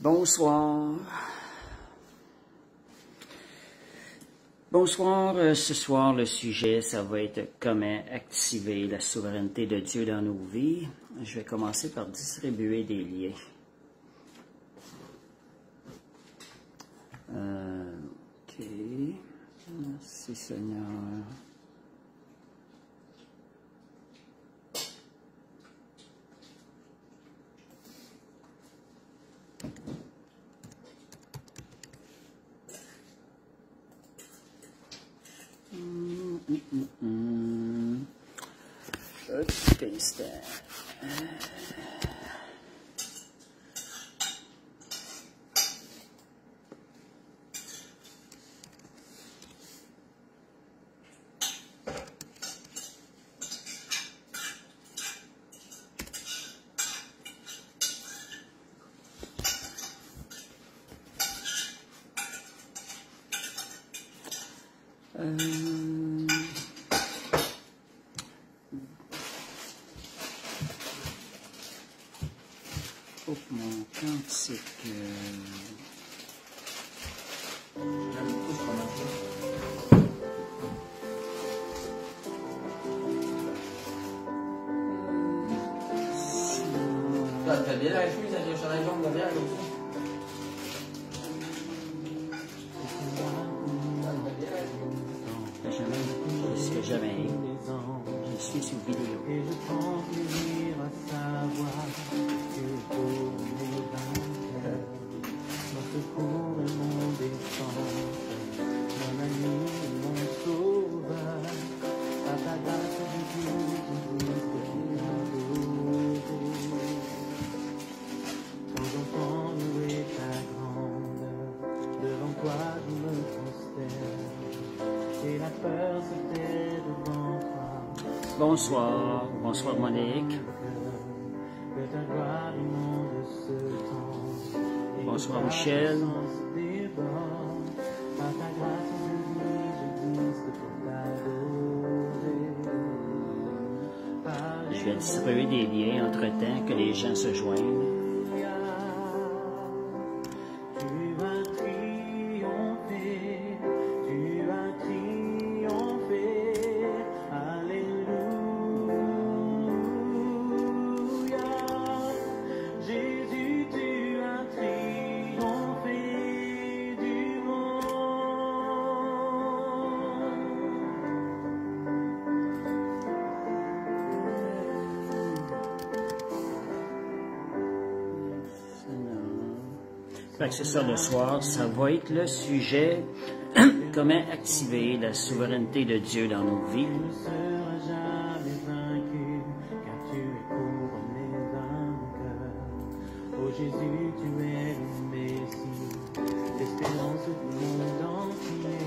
Bonsoir. Bonsoir. Ce soir, le sujet, ça va être comment activer la souveraineté de Dieu dans nos vies. Je vais commencer par distribuer des liens. OK. Merci Seigneur. Petit instant. Oh, mon cantique. T'as bien la chemise avec le chandail jaune de bière aussi? Jamais. Je suis sur vidéo. Et je prends plaisir à savoir que pour mes vainqueurs, mon secours et mon défense, mon ami et mon sauveur, à ta grâce je dis adorer. Quand j'entends louer ta grandeur, devant toi je me prosterne, et la peur se tait devant toi. Bonsoir. Bonsoir Monique. Bonsoir Michel. Je vais distribuer des liens entre-temps que les gens se joignent. C'est ça le soir, ça va être le sujet comment activer la souveraineté de Dieu dans nos vies. Jésus, tu es le Messie, l'espérance du monde entier.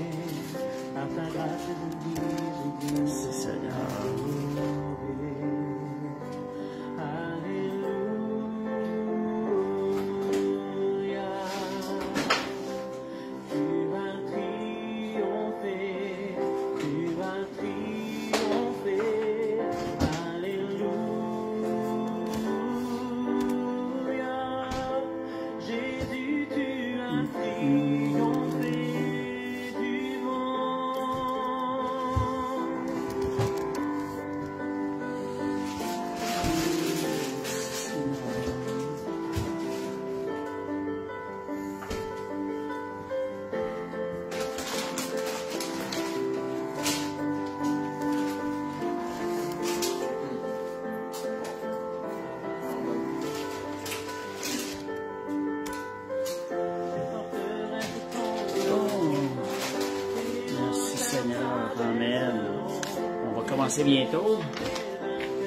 Par ta grâce, je dis, c'est ça. Bientôt.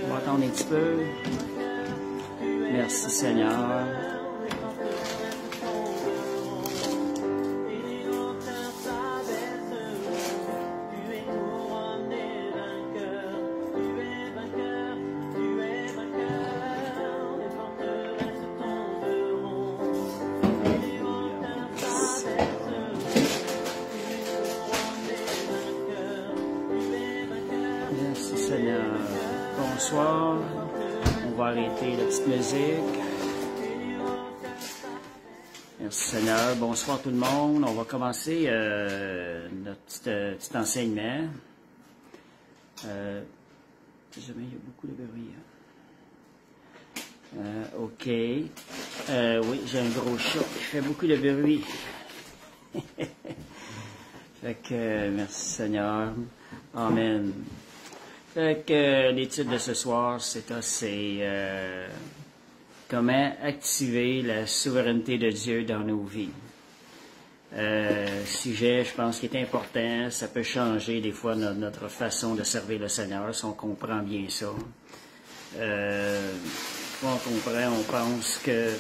On va attendre un petit peu. Merci Seigneur. Bonsoir. On va arrêter la petite musique. Merci Seigneur. Bonsoir tout le monde. On va commencer notre petit enseignement. Jamais il y a beaucoup de bruit. OK. Oui, j'ai un gros chat qui fait beaucoup de bruit. Fait que, merci Seigneur. Amen. Fait que l'étude de ce soir, c'est comment activer la souveraineté de Dieu dans nos vies. Sujet, je pense, qui est important. Ça peut changer des fois notre façon de servir le Seigneur, si on comprend bien ça. On comprend, on pense que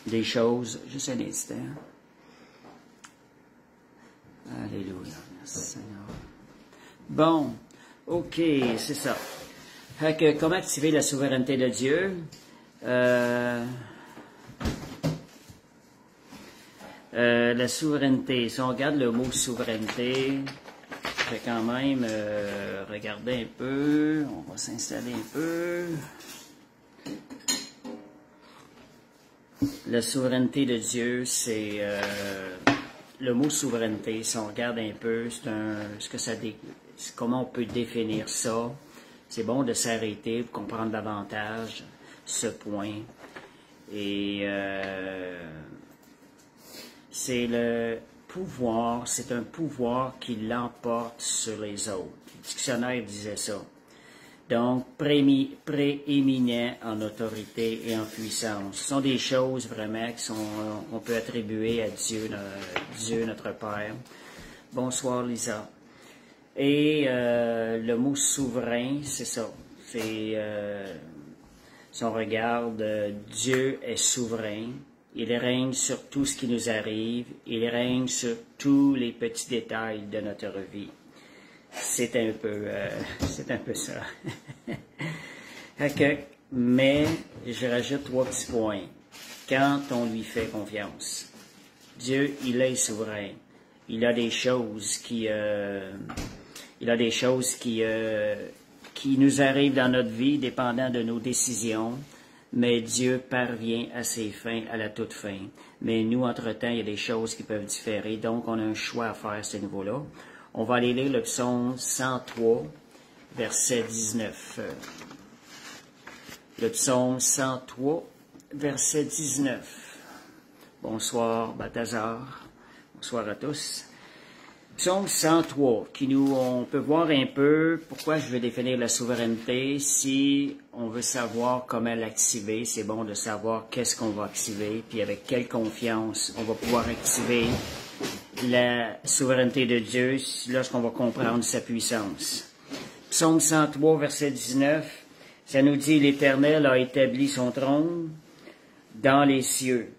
des choses... Juste un instant. Alléluia. Merci Seigneur. Bon, OK, c'est ça. Fait que, comment activer la souveraineté de Dieu? La souveraineté, si on regarde le mot souveraineté, je vais quand même regarder un peu, on va s'installer un peu. La souveraineté de Dieu, c'est le mot souveraineté, si on regarde un peu, comment on peut définir ça. C'est bon de s'arrêter pour comprendre davantage ce point. Et c'est le pouvoir, c'est un pouvoir qui l'emporte sur les autres. Le dictionnaire disait ça. Donc, prééminent en autorité et en puissance. Ce sont des choses vraiment qu'on peut attribuer à Dieu, notre Père. Bonsoir Lisa. Et le mot souverain, c'est ça. C'est... si on regarde, Dieu est souverain. Il règne sur tout ce qui nous arrive. Il règne sur tous les petits détails de notre vie. C'est un peu ça. Mais je rajoute 3 petits points. Quand on lui fait confiance, Dieu, il est souverain. Il a des choses qui nous arrivent dans notre vie, dépendant de nos décisions. Mais Dieu parvient à ses fins, à la toute fin. Mais nous, entre-temps, il y a des choses qui peuvent différer. Donc, on a un choix à faire à ce niveau-là. On va aller lire le psaume 103, verset 19. Le psaume 103, verset 19. Bonsoir, Balthazar. Bonsoir à tous. Psaume 103, on peut voir un peu pourquoi je veux définir la souveraineté. Si on veut savoir comment l'activer, c'est bon de savoir qu'est-ce qu'on va activer, puis avec quelle confiance on va pouvoir activer la souveraineté de Dieu lorsqu'on va comprendre sa puissance. Psaume 103, verset 19, ça nous dit « L'Éternel a établi son trône dans les cieux.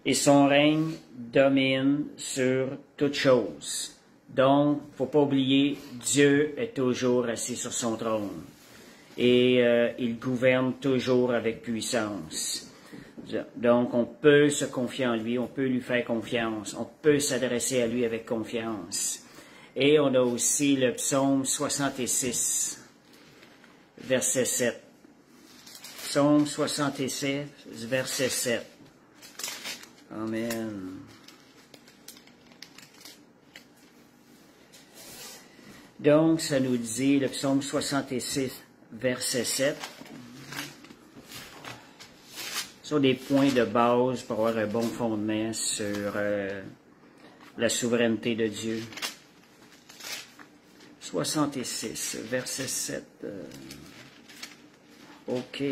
Et son règne domine sur toutes choses. » Donc, faut pas oublier, Dieu est toujours assis sur son trône. Et il gouverne toujours avec puissance. Donc, on peut se confier en lui, on peut lui faire confiance, on peut s'adresser à lui avec confiance. Et on a aussi le psaume 66, verset 7. Psaume 66, verset 7. Amen. Donc, ça nous dit, le psaume 66, verset 7, sont des points de base pour avoir un bon fondement sur la souveraineté de Dieu. 66, verset 7. OK.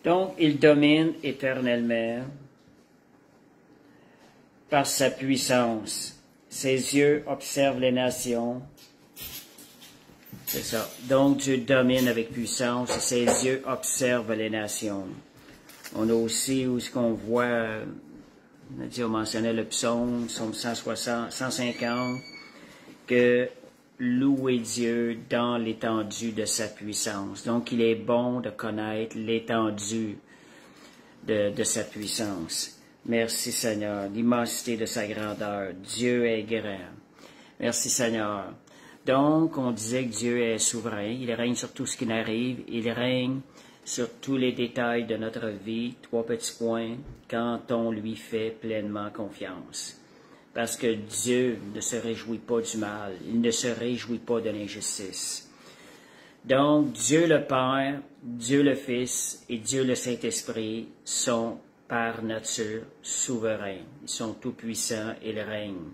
Donc, il domine éternellement par sa puissance. Ses yeux observent les nations. C'est ça. Donc, Dieu domine avec puissance et ses yeux observent les nations. On a aussi où ce qu'on voit, on mentionnait le psaume 150, que louer Dieu dans l'étendue de sa puissance. Donc, il est bon de connaître l'étendue de sa puissance. Merci Seigneur, l'immensité de sa grandeur. Dieu est grand. Merci Seigneur. Donc, on disait que Dieu est souverain. Il règne sur tout ce qui n'arrive. Il règne sur tous les détails de notre vie. 3 petits points, quand on lui fait pleinement confiance. Parce que Dieu ne se réjouit pas du mal, il ne se réjouit pas de l'injustice. Donc, Dieu le Père, Dieu le Fils et Dieu le Saint-Esprit sont par nature souverains. Ils sont tout-puissants et ils règnent.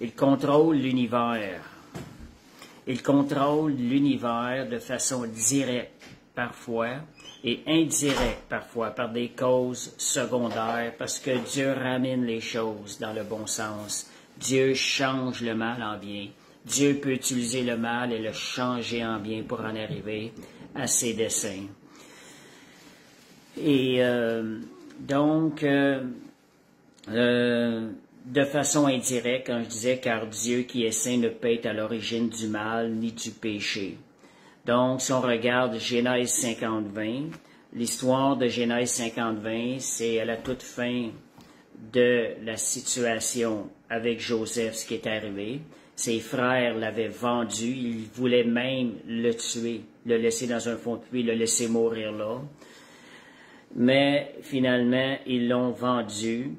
Ils contrôlent l'univers. Ils contrôlent l'univers de façon directe parfois et indirecte parfois par des causes secondaires parce que Dieu ramène les choses dans le bon sens. Dieu change le mal en bien. Dieu peut utiliser le mal et le changer en bien pour en arriver à ses desseins. Et donc, de façon indirecte, quand je disais, car Dieu qui est saint ne peut être à l'origine du mal ni du péché. Donc, si on regarde Genèse 50-20, l'histoire de Genèse 50-20, c'est à la toute fin de la situation avec Joseph, ce qui est arrivé. Ses frères l'avaient vendu, ils voulaient même le tuer, le laisser dans un fond de puits, le laisser mourir là. Mais finalement, ils l'ont vendu,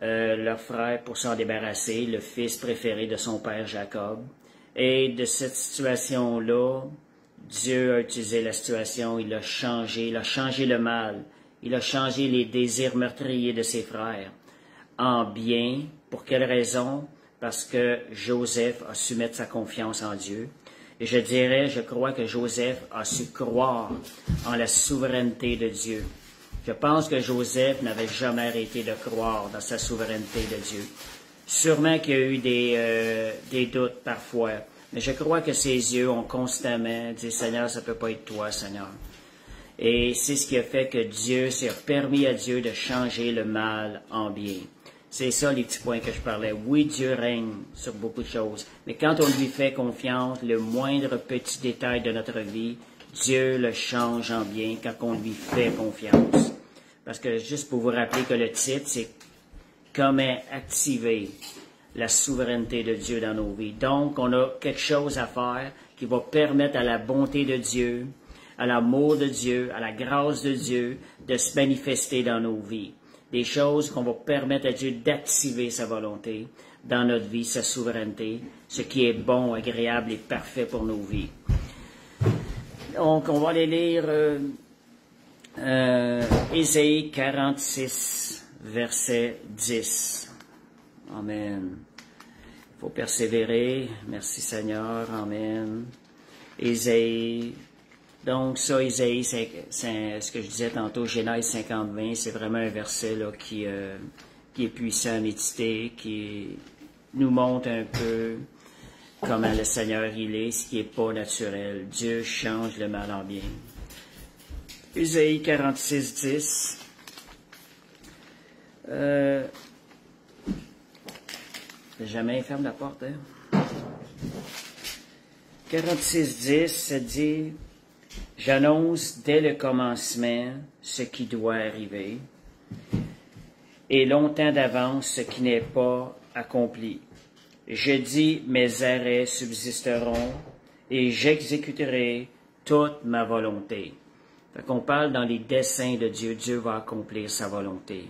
leur frère, pour s'en débarrasser, le fils préféré de son père Jacob. Et de cette situation-là, Dieu a utilisé la situation, il a changé le mal, il a changé les désirs meurtriers de ses frères en bien. Pour quelle raison? Parce que Joseph a su mettre sa confiance en Dieu. Et je crois que Joseph a su croire en la souveraineté de Dieu. Je pense que Joseph n'avait jamais arrêté de croire dans sa souveraineté de Dieu. Sûrement qu'il y a eu des doutes parfois, mais je crois que ses yeux ont constamment dit « Seigneur, ça ne peut pas être toi, Seigneur ». Et c'est ce qui a fait que Dieu s'est permis à Dieu de changer le mal en bien. C'est ça les petits points que je parlais. Oui, Dieu règne sur beaucoup de choses, mais quand on lui fait confiance, le moindre petit détail de notre vie, Dieu le change en bien quand on lui fait confiance. Parce que juste pour vous rappeler que le titre, c'est « Comment activer la souveraineté de Dieu dans nos vies ». Donc, on a quelque chose à faire qui va permettre à la bonté de Dieu, à l'amour de Dieu, à la grâce de Dieu de se manifester dans nos vies. Des choses qu'on va permettre à Dieu d'activer sa volonté dans notre vie, sa souveraineté, ce qui est bon, agréable et parfait pour nos vies. Donc, on va aller lire Ésaïe 46, verset 10. Amen. Il faut persévérer. Merci Seigneur. Amen. Ésaïe. Donc ça, Ésaïe, c'est ce que je disais tantôt, Genèse 50-20, c'est vraiment un verset là, qui est puissant à méditer, qui nous montre un peu comment le Seigneur il est, ce qui n'est pas naturel. Dieu change le mal en bien. Ésaïe 46, 10. Jamais ferme la porte, hein? 46, 10, ça dit... J'annonce dès le commencement ce qui doit arriver, et longtemps d'avance ce qui n'est pas accompli. Je dis, mes arrêts subsisteront, et j'exécuterai toute ma volonté. Fait qu'on parle dans les desseins de Dieu, Dieu va accomplir sa volonté.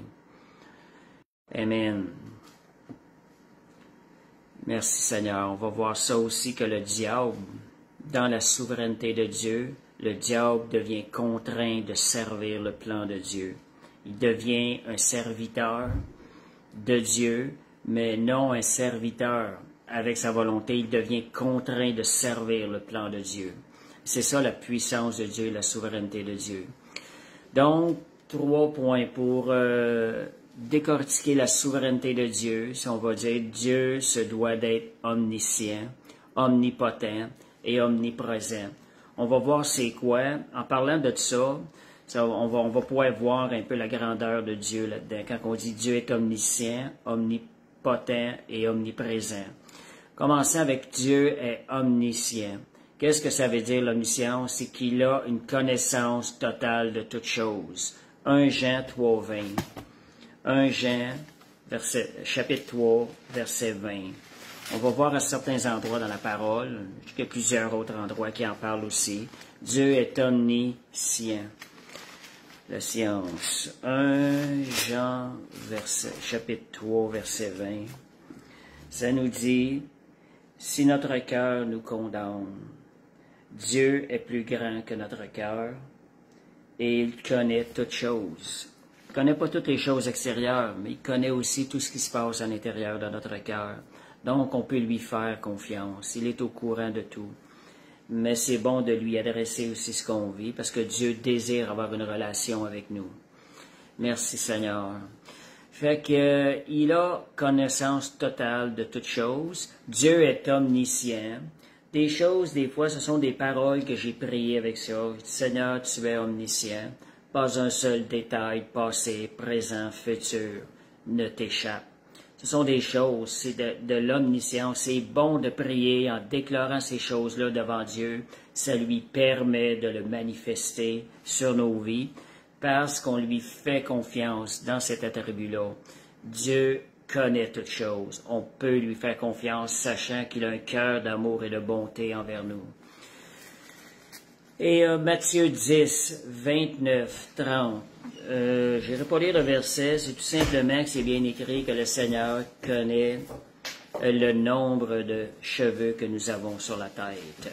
Amen. Merci Seigneur. On va voir ça aussi que le diable, dans la souveraineté de Dieu, le diable devient contraint de servir le plan de Dieu. Il devient un serviteur de Dieu, mais non un serviteur avec sa volonté. Il devient contraint de servir le plan de Dieu. C'est ça la puissance de Dieu, la souveraineté de Dieu. Donc, 3 points pour décortiquer la souveraineté de Dieu. Si on va dire, Dieu se doit d'être omniscient, omnipotent et omniprésent. On va voir c'est quoi. En parlant de ça, on va pouvoir voir un peu la grandeur de Dieu là-dedans. Quand on dit Dieu est omniscient, omnipotent et omniprésent. Commençons avec Dieu est omniscient. Qu'est-ce que ça veut dire l'omniscience? C'est qu'il a une connaissance totale de toutes choses. 1 Jean 3, 20. 1 Jean, chapitre 3, verset 20. On va voir à certains endroits dans la parole, il y a plusieurs autres endroits qui en parlent aussi. Dieu est omniscient. La science. 1 Jean, chapitre 3, verset 20. Ça nous dit, si notre cœur nous condamne, Dieu est plus grand que notre cœur et il connaît toutes choses. Il ne connaît pas toutes les choses extérieures, mais il connaît aussi tout ce qui se passe à l'intérieur de notre cœur. Donc, on peut lui faire confiance. Il est au courant de tout. Mais c'est bon de lui adresser aussi ce qu'on vit, parce que Dieu désire avoir une relation avec nous. Merci Seigneur. Fait que, il a connaissance totale de toutes choses. Dieu est omniscient. Des choses, des fois, ce sont des paroles que j'ai priées avec ça. Seigneur, tu es omniscient. Pas un seul détail, passé, présent, futur, ne t'échappe. Ce sont des choses, c'est de l'omniscience. C'est bon de prier en déclarant ces choses-là devant Dieu. Ça lui permet de le manifester sur nos vies parce qu'on lui fait confiance dans cet attribut-là. Dieu connaît toutes choses. On peut lui faire confiance, sachant qu'il a un cœur d'amour et de bonté envers nous. Et Matthieu 10, 29, 30. Je n'irai pas lire le verset, c'est tout simplement que c'est bien écrit que le Seigneur connaît le nombre de cheveux que nous avons sur la tête.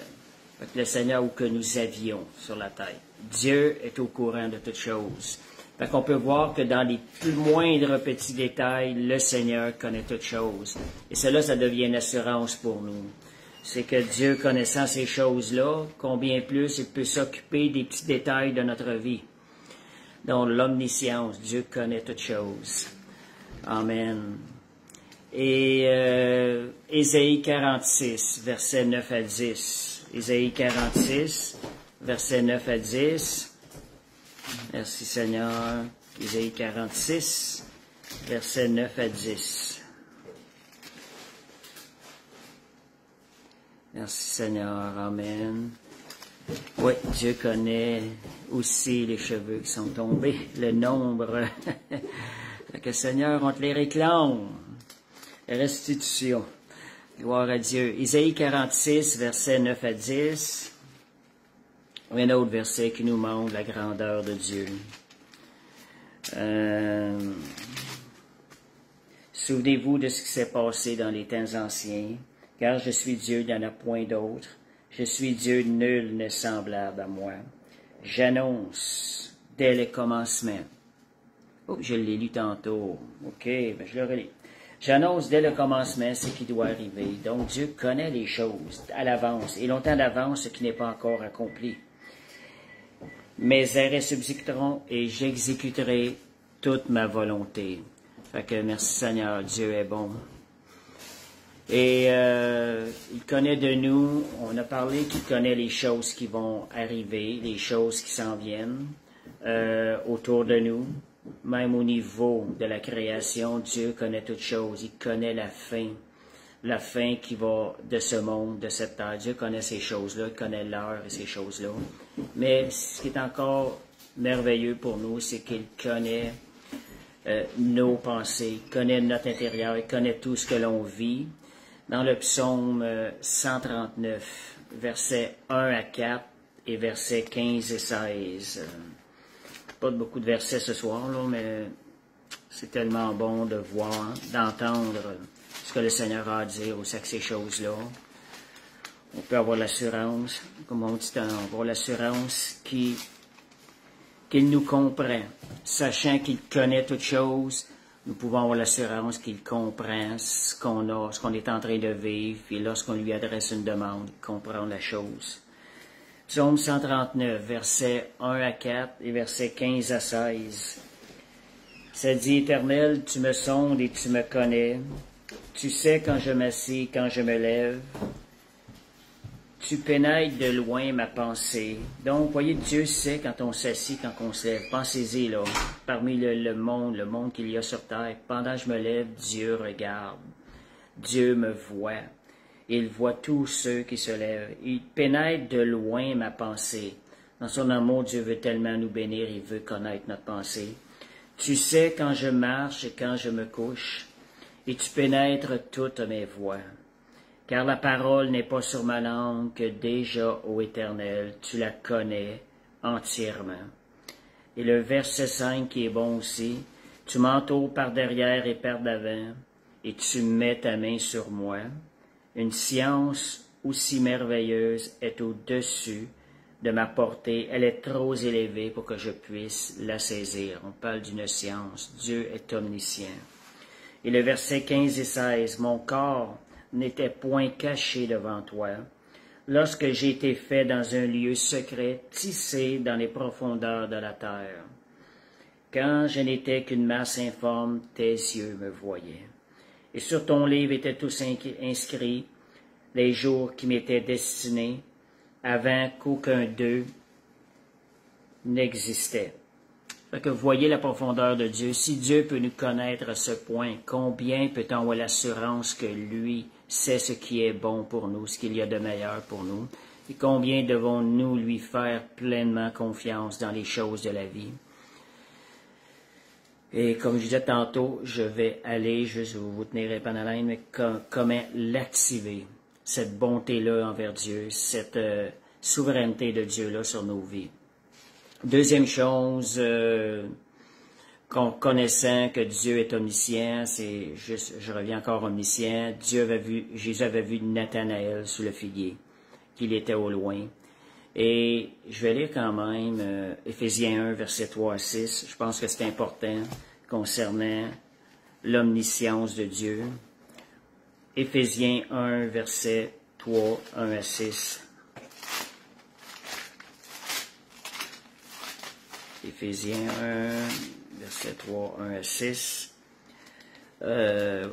Fait que le Seigneur ou que nous avions sur la tête. Dieu est au courant de toutes choses. Fait qu'on peut voir que dans les plus moindres petits détails, le Seigneur connaît toutes choses. Et cela, ça devient une assurance pour nous. C'est que Dieu, connaissant ces choses-là, combien plus il peut s'occuper des petits détails de notre vie. Donc, l'omniscience, Dieu connaît toutes choses. Amen. Et Ésaïe 46, versets 9 à 10. Ésaïe 46, versets 9 à 10. Merci Seigneur. Ésaïe 46, versets 9 à 10. Merci Seigneur. Amen. Oui, Dieu connaît aussi les cheveux qui sont tombés, le nombre. Que Seigneur, on te les réclame. Restitution. Gloire à Dieu. Isaïe 46, versets 9 à 10. Un autre verset qui nous montre la grandeur de Dieu. Souvenez-vous de ce qui s'est passé dans les temps anciens, car je suis Dieu, il n'y en a point d'autre. Je suis Dieu, nul n'est semblable à moi. J'annonce dès le commencement. Oh, je l'ai lu tantôt. OK, ben je le relis. J'annonce dès le commencement ce qui doit arriver. Donc, Dieu connaît les choses à l'avance, et longtemps d'avance ce qui n'est pas encore accompli. Mes arrêts subsisteront et j'exécuterai toute ma volonté. Fait que merci Seigneur, Dieu est bon. Et il connaît de nous, on a parlé qu'il connaît les choses qui vont arriver, les choses qui s'en viennent autour de nous. Même au niveau de la création, Dieu connaît toutes choses. Il connaît la fin qui va de ce monde, de cette terre. Dieu connaît ces choses-là, il connaît l'heure et ces choses-là. Mais ce qui est encore merveilleux pour nous, c'est qu'il connaît nos pensées, il connaît notre intérieur, il connaît tout ce que l'on vit. Dans le psaume 139, versets 1 à 4 et versets 15 et 16. Pas beaucoup de versets ce soir, là, mais c'est tellement bon de voir, d'entendre ce que le Seigneur a à dire aussi avec ces choses-là. On peut avoir l'assurance, comme on dit, on va avoir l'assurance qu'il nous comprend. Sachant qu'il connaît toutes choses, nous pouvons avoir l'assurance qu'il comprend ce qu'on est en train de vivre, et lorsqu'on lui adresse une demande, il comprend la chose. Psaume 139, versets 1 à 4 et versets 15 à 16. Ça dit, Éternel, tu me sondes et tu me connais. Tu sais quand je m'assieds, quand je me lève. Tu pénètres de loin ma pensée. Donc, voyez, Dieu sait quand on s'assit, quand on se lève. Pensez-y, là, parmi le monde qu'il y a sur terre. Pendant que je me lève, Dieu regarde. Dieu me voit. Il voit tous ceux qui se lèvent. Il pénètre de loin ma pensée. Dans son amour, Dieu veut tellement nous bénir, il veut connaître notre pensée. Tu sais quand je marche et quand je me couche, et tu pénètres toutes mes voies. Car la parole n'est pas sur ma langue que déjà, ô Éternel, tu la connais entièrement. Et le verset 5 qui est bon aussi. Tu m'entoures par derrière et par devant, et tu mets ta main sur moi. Une science aussi merveilleuse est au-dessus de ma portée. Elle est trop élevée pour que je puisse la saisir. On parle d'une science. Dieu est omniscient. Et le verset 15 et 16. Mon corps n'était point caché devant toi, lorsque j'ai été fait dans un lieu secret, tissé dans les profondeurs de la terre. Quand je n'étais qu'une masse informe, tes yeux me voyaient. Et sur ton livre étaient tous inscrits les jours qui m'étaient destinés, avant qu'aucun d'eux n'existait. Fait que vous voyez la profondeur de Dieu. Si Dieu peut nous connaître à ce point, combien peut-on avoir l'assurance que lui sait ce qui est bon pour nous, ce qu'il y a de meilleur pour nous, et combien devons-nous lui faire pleinement confiance dans les choses de la vie? Et comme je disais tantôt, je vais aller, juste vous tenir pas dans la laine, mais comment l'activer, cette bonté-là envers Dieu, cette souveraineté de Dieu-là sur nos vies. Deuxième chose, connaissant que Dieu est omniscient, c'est juste, je reviens encore omniscient, Jésus avait vu Nathanaël sous le figuier, qu'il était au loin. Et je vais lire quand même Éphésiens 1, versets 3 à 6. Je pense que c'est important concernant l'omniscience de Dieu. Éphésiens 1, versets 3, 1 à 6. Éphésiens 1, verset 3, 1 à 6.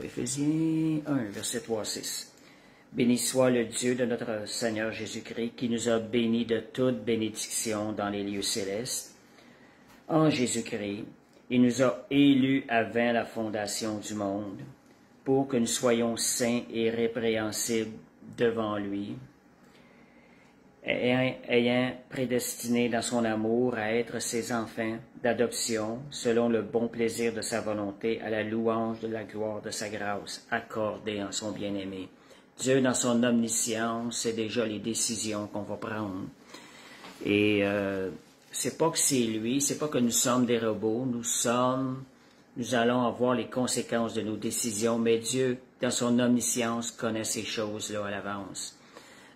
Éphésiens 1, verset 3 à 6. Béni soit le Dieu de notre Seigneur Jésus-Christ, qui nous a bénis de toute bénédiction dans les lieux célestes. En Jésus-Christ, il nous a élus avant la fondation du monde, pour que nous soyons saints et répréhensibles devant lui, ayant prédestiné dans son amour à être ses enfants d'adoption, selon le bon plaisir de sa volonté, à la louange de la gloire de sa grâce, accordée en son bien-aimé. Dieu, dans son omniscience, sait déjà les décisions qu'on va prendre. Et c'est pas que c'est lui, c'est pas que nous sommes des robots, nous allons avoir les conséquences de nos décisions, mais Dieu, dans son omniscience, connaît ces choses-là à l'avance.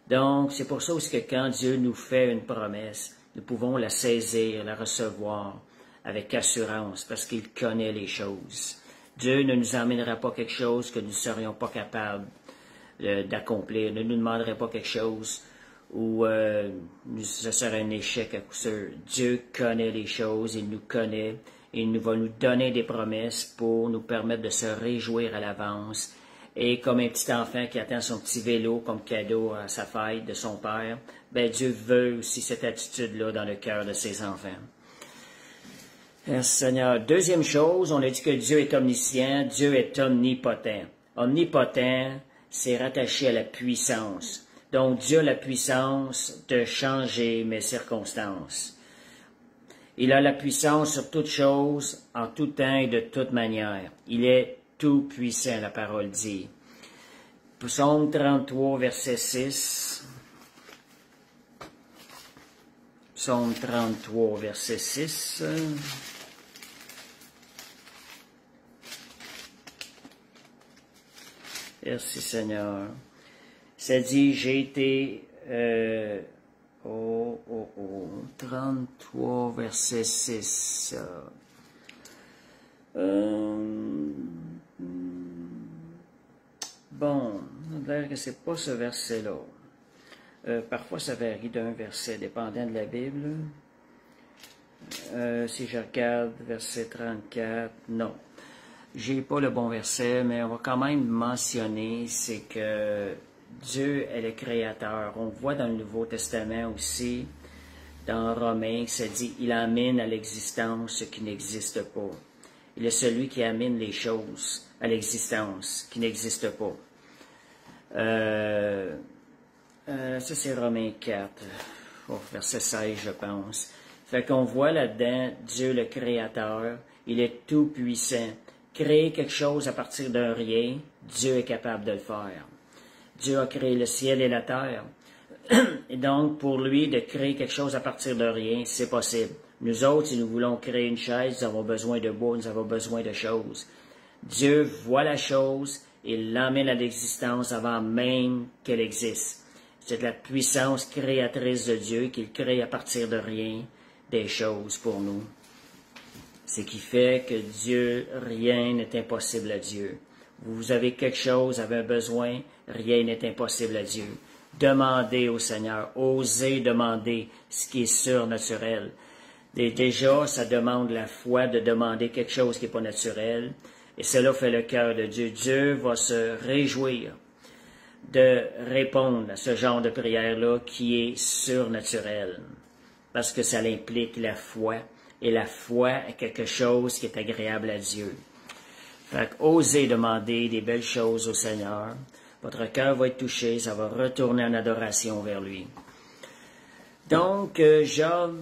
Donc, c'est pour ça aussi que quand Dieu nous fait une promesse, nous pouvons la saisir, la recevoir avec assurance, parce qu'il connaît les choses. Dieu ne nous emmènera pas quelque chose que nous ne serions pas capables d'accomplir, ne nous demanderait pas quelque chose où ce serait un échec à coup sûr. Dieu connaît les choses, il nous connaît, et il va nous donner des promesses pour nous permettre de se réjouir à l'avance. Et comme un petit enfant qui attend son petit vélo comme cadeau à sa fête de son père, ben Dieu veut aussi cette attitude-là dans le cœur de ses enfants. Merci Seigneur. Deuxième chose, on a dit que Dieu est omniscient, Dieu est omnipotent. Omnipotent, c'est rattaché à la puissance. Donc Dieu a la puissance de changer mes circonstances. Il a la puissance sur toute chose, en tout temps et de toute manière. Il est tout puissant, la parole dit. Psaume 33, verset 6. Psaume 33, verset 6. Merci Seigneur. Ça dit, j'ai été... 33, verset 6. Bon, on a l'air que c'est pas ce verset-là. Parfois, ça varie d'un verset, dépendant de la Bible. Si je regarde verset 34, non. J'ai pas le bon verset, mais on va quand même mentionner, c'est que Dieu est le Créateur. On voit dans le Nouveau Testament aussi, dans Romains, ça dit, il amène à l'existence ce qui n'existe pas. Il est celui qui amène les choses à l'existence qui n'existe pas. Ça, c'est Romains 4, verset 16, je pense. Fait qu'on voit là-dedans, Dieu le Créateur, il est tout puissant. Créer quelque chose à partir d'un rien, Dieu est capable de le faire. Dieu a créé le ciel et la terre. Et donc, pour lui, de créer quelque chose à partir de rien, c'est possible. Nous autres, si nous voulons créer une chaise, nous avons besoin de bois, nous avons besoin de choses. Dieu voit la chose et l'emmène à l'existence avant même qu'elle existe. C'est la puissance créatrice de Dieu qu'il crée à partir de rien des choses pour nous. Ce qui fait que Dieu, rien n'est impossible à Dieu. Vous avez quelque chose, avez un besoin, rien n'est impossible à Dieu. Demandez au Seigneur, osez demander ce qui est surnaturel. Déjà, ça demande la foi de demander quelque chose qui n'est pas naturel. Et cela fait le cœur de Dieu. Dieu va se réjouir de répondre à ce genre de prière-là qui est surnaturel. Parce que ça implique la foi. Et la foi est quelque chose qui est agréable à Dieu. Fait osez demander des belles choses au Seigneur. Votre cœur va être touché, ça va retourner en adoration vers lui. Donc, Job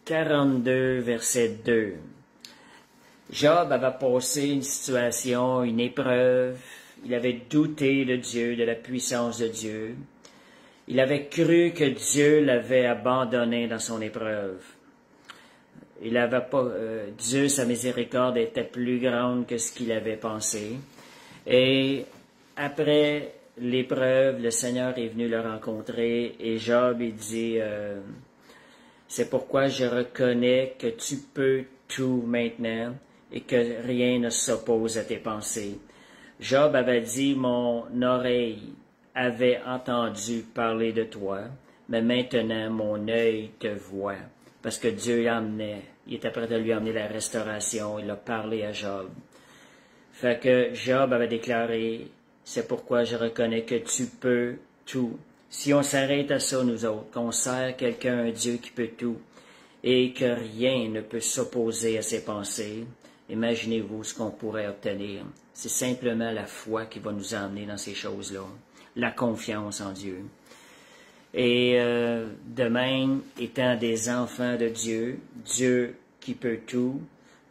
42, verset 2. Job avait passé une situation, une épreuve. Il avait douté de Dieu, de la puissance de Dieu. Il avait cru que Dieu l'avait abandonné dans son épreuve. Il avait pas, Dieu, sa miséricorde était plus grande que ce qu'il avait pensé. Et après l'épreuve, le Seigneur est venu le rencontrer et Job, il dit, c'est pourquoi je reconnais que tu peux tout maintenant et que rien ne s'oppose à tes pensées. Job avait dit, mon oreille avait entendu parler de toi, mais maintenant mon œil te voit. Parce que Dieu l'emmenait, il était prêt à lui emmener la restauration, il a parlé à Job. Fait que Job avait déclaré, c'est pourquoi je reconnais que tu peux tout. Si on s'arrête à ça, nous autres, qu'on sert quelqu'un, un Dieu qui peut tout, et que rien ne peut s'opposer à ses pensées, imaginez-vous ce qu'on pourrait obtenir. C'est simplement la foi qui va nous emmener dans ces choses-là, la confiance en Dieu. Et de même, étant des enfants de Dieu, Dieu qui peut tout,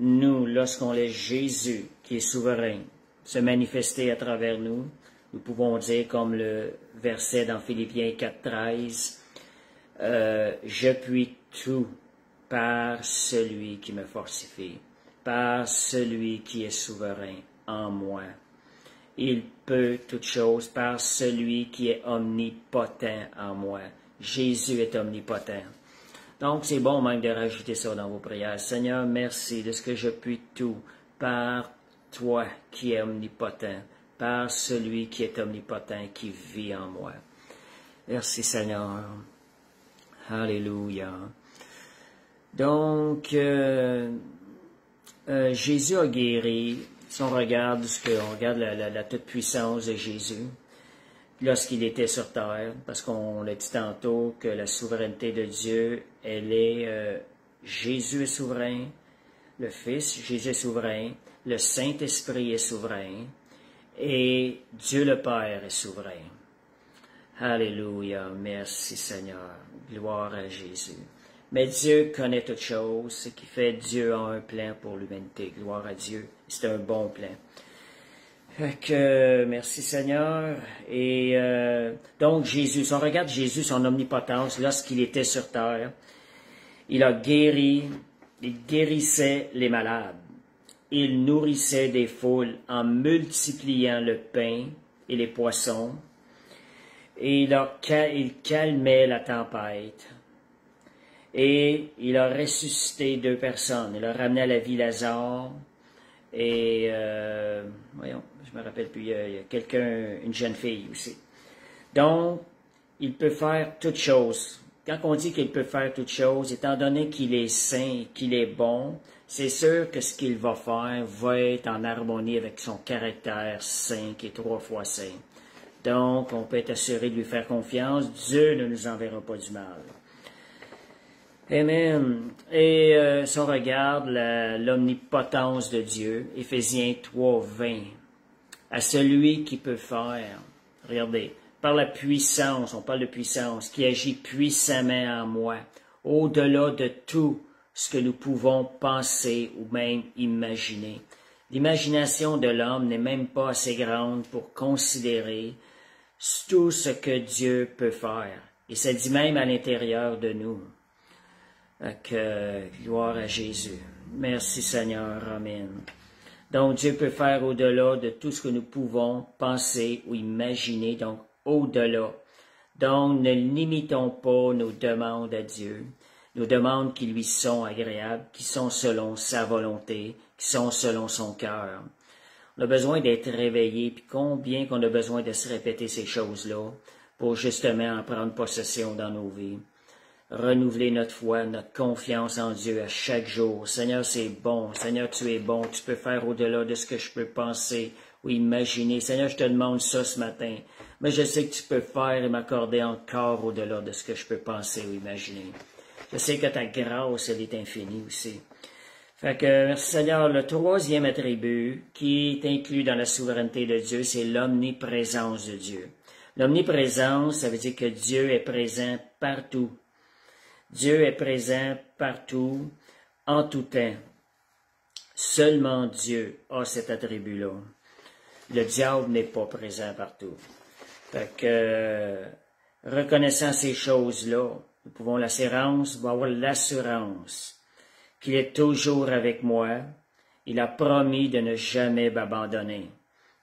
nous, lorsqu'on laisse Jésus, qui est souverain, se manifester à travers nous, nous pouvons dire comme le verset dans Philippiens 4.13, je puis tout par celui qui me fortifie, par celui qui est souverain en moi. Il peut toutes choses par celui qui est omnipotent en moi. Jésus est omnipotent. Donc, c'est bon même de rajouter ça dans vos prières. Seigneur, merci de ce que je puis tout par toi qui es omnipotent, par celui qui est omnipotent, qui vit en moi. Merci Seigneur. Alléluia. Donc, Jésus a guéri. Si on regarde la toute-puissance de Jésus, lorsqu'il était sur terre, parce qu'on l'a dit tantôt que la souveraineté de Dieu, elle est, Jésus est souverain, le Fils, Jésus est souverain, le Saint-Esprit est souverain, et Dieu le Père est souverain. Alléluia, merci Seigneur, gloire à Jésus. Mais Dieu connaît toutes choses, ce qui fait Dieu a un plan pour l'humanité. Gloire à Dieu. C'est un bon plan. Fait que, merci Seigneur. Et donc Jésus, si on regarde Jésus, son omnipotence, lorsqu'il était sur terre, il a guéri, il guérissait les malades. Il nourrissait des foules en multipliant le pain et les poissons. Et il calmait la tempête. Et il a ressuscité 2 personnes. Il a ramené à la vie Lazare. Et, voyons, je me rappelle plus, il y a quelqu'un, une jeune fille aussi. Donc, il peut faire toutes choses. Quand on dit qu'il peut faire toutes choses, étant donné qu'il est saint, qu'il est bon, c'est sûr que ce qu'il va faire va être en harmonie avec son caractère saint, qui est 3 fois saint. Donc, on peut être assuré de lui faire confiance. Dieu ne nous enverra pas du mal. Amen. Et si on regarde l'omnipotence de Dieu, Éphésiens 3.20, à celui qui peut faire, regardez, par la puissance, on parle de puissance, qui agit puissamment en moi, au-delà de tout ce que nous pouvons penser ou même imaginer. L'imagination de l'homme n'est même pas assez grande pour considérer tout ce que Dieu peut faire. Et ça dit même à l'intérieur de nous. Gloire à Jésus. Merci Seigneur. Amen. Donc Dieu peut faire au-delà de tout ce que nous pouvons penser ou imaginer, donc au-delà. Donc ne limitons pas nos demandes à Dieu, nos demandes qui lui sont agréables, qui sont selon sa volonté, qui sont selon son cœur. On a besoin d'être réveillé, puis combien qu'on a besoin de se répéter ces choses-là pour justement en prendre possession dans nos vies. Renouveler notre foi, notre confiance en Dieu à chaque jour. Seigneur, c'est bon. Seigneur, tu es bon. Tu peux faire au-delà de ce que je peux penser ou imaginer. Seigneur, je te demande ça ce matin. Mais je sais que tu peux faire et m'accorder encore au-delà de ce que je peux penser ou imaginer. Je sais que ta grâce, elle est infinie aussi. Fait que, merci Seigneur, le troisième attribut qui est inclus dans la souveraineté de Dieu, c'est l'omniprésence de Dieu. L'omniprésence, ça veut dire que Dieu est présent partout. Dieu est présent partout, en tout temps. Seulement Dieu a cet attribut-là. Le diable n'est pas présent partout. Fait que, reconnaissant ces choses-là, nous pouvons avoir l'assurance qu'il est toujours avec moi. Il a promis de ne jamais m'abandonner.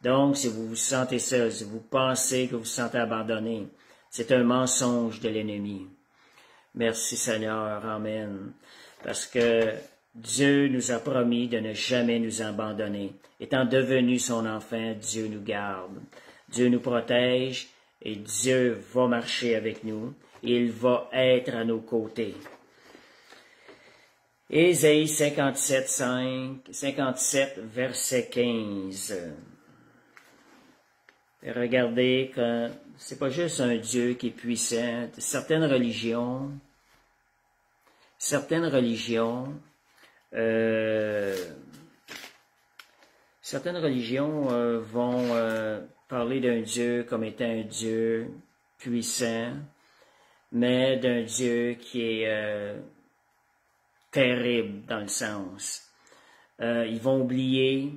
Donc, si vous vous sentez seul, si vous pensez que vous vous sentez abandonné, c'est un mensonge de l'ennemi. Merci Seigneur, Amen. Parce que Dieu nous a promis de ne jamais nous abandonner. Étant devenu son enfant, Dieu nous garde. Dieu nous protège et Dieu va marcher avec nous. Il va être à nos côtés. Ésaïe 57, verset 15. Et regardez que c'est pas juste un Dieu qui est puissant. Certaines religions vont parler d'un Dieu comme étant un Dieu puissant, mais d'un Dieu qui est terrible dans le sens. Ils vont oublier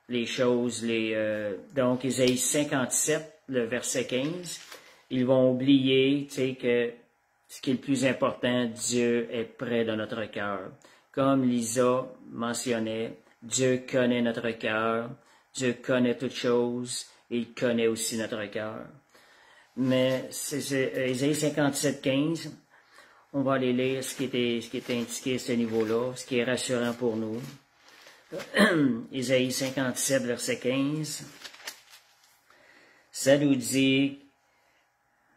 les choses, donc Ésaïe 57, le verset 15, ils vont oublier, tu sais, que ce qui est le plus important, Dieu est près de notre cœur. Comme Lisa mentionnait, Dieu connaît notre cœur, Dieu connaît toutes choses, et il connaît aussi notre cœur. Mais c'est Ésaïe 57, 15, on va aller lire ce qui est indiqué à ce niveau-là, ce qui est rassurant pour nous. Ésaïe 57, verset 15, ça nous dit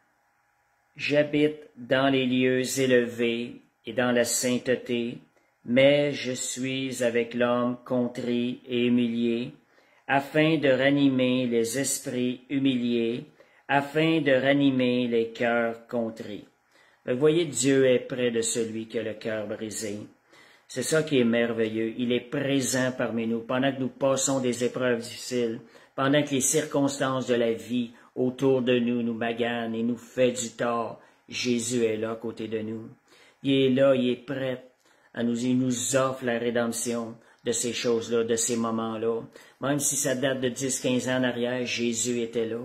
« J'habite dans les lieux élevés et dans la sainteté, mais je suis avec l'homme contrit et humilié, afin de ranimer les esprits humiliés, afin de ranimer les cœurs contrits. » Vous voyez, Dieu est près de celui qui a le cœur brisé. C'est ça qui est merveilleux. Il est présent parmi nous. Pendant que nous passons des épreuves difficiles, pendant que les circonstances de la vie autour de nous nous maganent et nous fait du tort, Jésus est là à côté de nous. Il est là, il est prêt il nous offre la rédemption de ces choses-là, de ces moments-là. Même si ça date de 10-15 ans en arrière, Jésus était là.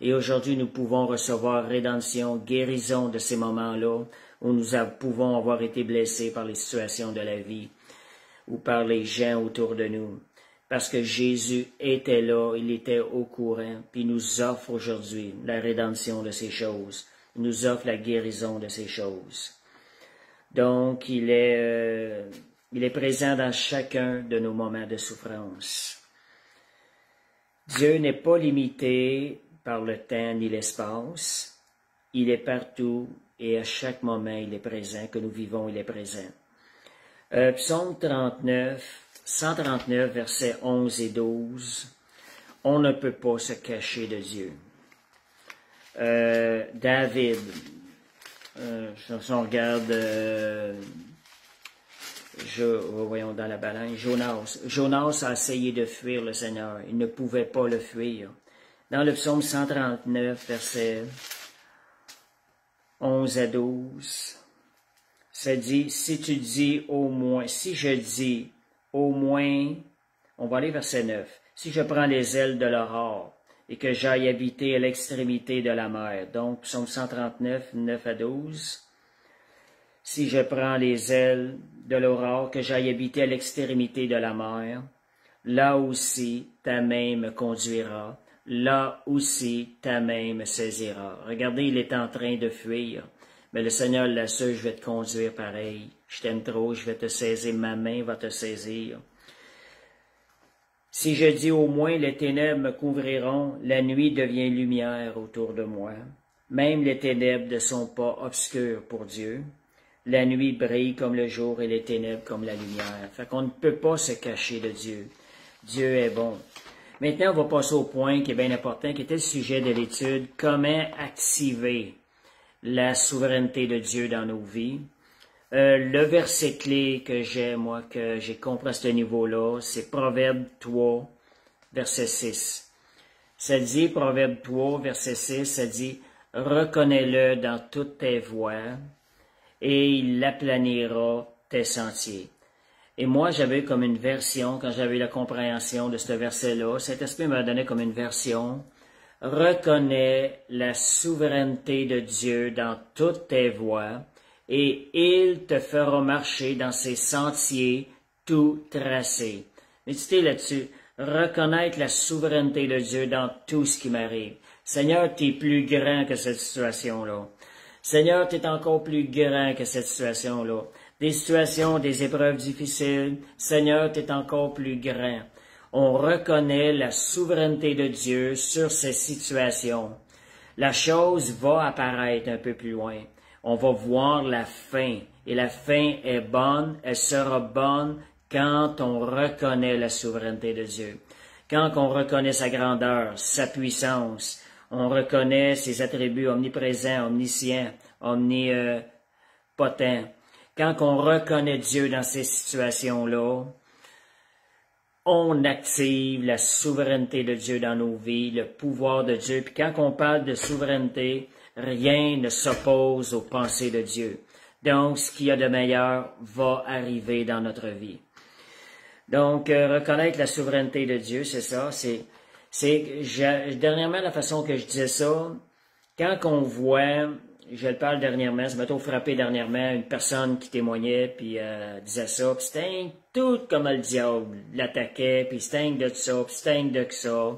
Et aujourd'hui, nous pouvons recevoir rédemption, guérison de ces moments-là, où nous pouvons avoir été blessés par les situations de la vie ou par les gens autour de nous. Parce que Jésus était là, il était au courant, puis il nous offre aujourd'hui la rédemption de ces choses. Il nous offre la guérison de ces choses. Donc, il est présent dans chacun de nos moments de souffrance. Dieu n'est pas limité par le temps ni l'espace. Il est partout et à chaque moment, il est présent. Que nous vivons, il est présent. Psaume 139, versets 11 et 12. On ne peut pas se cacher de Dieu. David, si on regarde, voyons dans la balance, Jonas a essayé de fuir le Seigneur. Il ne pouvait pas le fuir. Dans le psaume 139, versets 11 à 12, ça dit, si je dis au moins, on va aller verset 9, si je prends les ailes de l'aurore et que j'aille habiter à l'extrémité de la mer, donc psaume 139, 9 à 12, si je prends les ailes de l'aurore, que j'aille habiter à l'extrémité de la mer, là aussi ta main me conduira, là aussi ta main me saisira. Regardez, il est en train de fuir, mais le Seigneur l'assure, je vais te conduire pareil. Je t'aime trop, je vais te saisir, ma main va te saisir. Si je dis au moins les ténèbres me couvriront, la nuit devient lumière autour de moi. Même les ténèbres ne sont pas obscures pour Dieu. La nuit brille comme le jour et les ténèbres comme la lumière. Fait qu'on ne peut pas se cacher de Dieu. Dieu est bon. Maintenant, on va passer au point qui est bien important, qui était le sujet de l'étude. Comment activer la souveraineté de Dieu dans nos vies? Le verset clé que j'ai compris à ce niveau-là, c'est Proverbe 3, verset 6. Ça dit, Proverbe 3, verset 6, ça dit, « Reconnais-le dans toutes tes voies, et il aplanira tes sentiers. » Et moi, j'avais comme une version, quand j'avais la compréhension de ce verset-là, cet esprit m'a donné comme une version, « Reconnais la souveraineté de Dieu dans toutes tes voies, et il te fera marcher dans ses sentiers tout tracés. » Méditez là-dessus. Reconnaître la souveraineté de Dieu dans tout ce qui m'arrive. Seigneur, tu es plus grand que cette situation-là. Seigneur, tu es encore plus grand que cette situation-là. Des situations, des épreuves difficiles, Seigneur, tu es encore plus grand. On reconnaît la souveraineté de Dieu sur ces situations. La chose va apparaître un peu plus loin. On va voir la fin. Et la fin est bonne, elle sera bonne quand on reconnaît la souveraineté de Dieu. Quand on reconnaît sa grandeur, sa puissance, on reconnaît ses attributs omniprésents, omniscients, omnipotents. Quand on reconnaît Dieu dans ces situations-là, on active la souveraineté de Dieu dans nos vies, le pouvoir de Dieu. Puis quand on parle de souveraineté, rien ne s'oppose aux pensées de Dieu. Donc, ce qu'il y a de meilleur va arriver dans notre vie. Donc, reconnaître la souveraineté de Dieu, c'est ça. Dernièrement, la façon que je disais ça, quand on voit, je le parle dernièrement, ça m'a trop frappé dernièrement, une personne qui témoignait, puis disait ça, puis c'était tout comme le diable l'attaquait, puis c'était de ça, puis c'était de ça,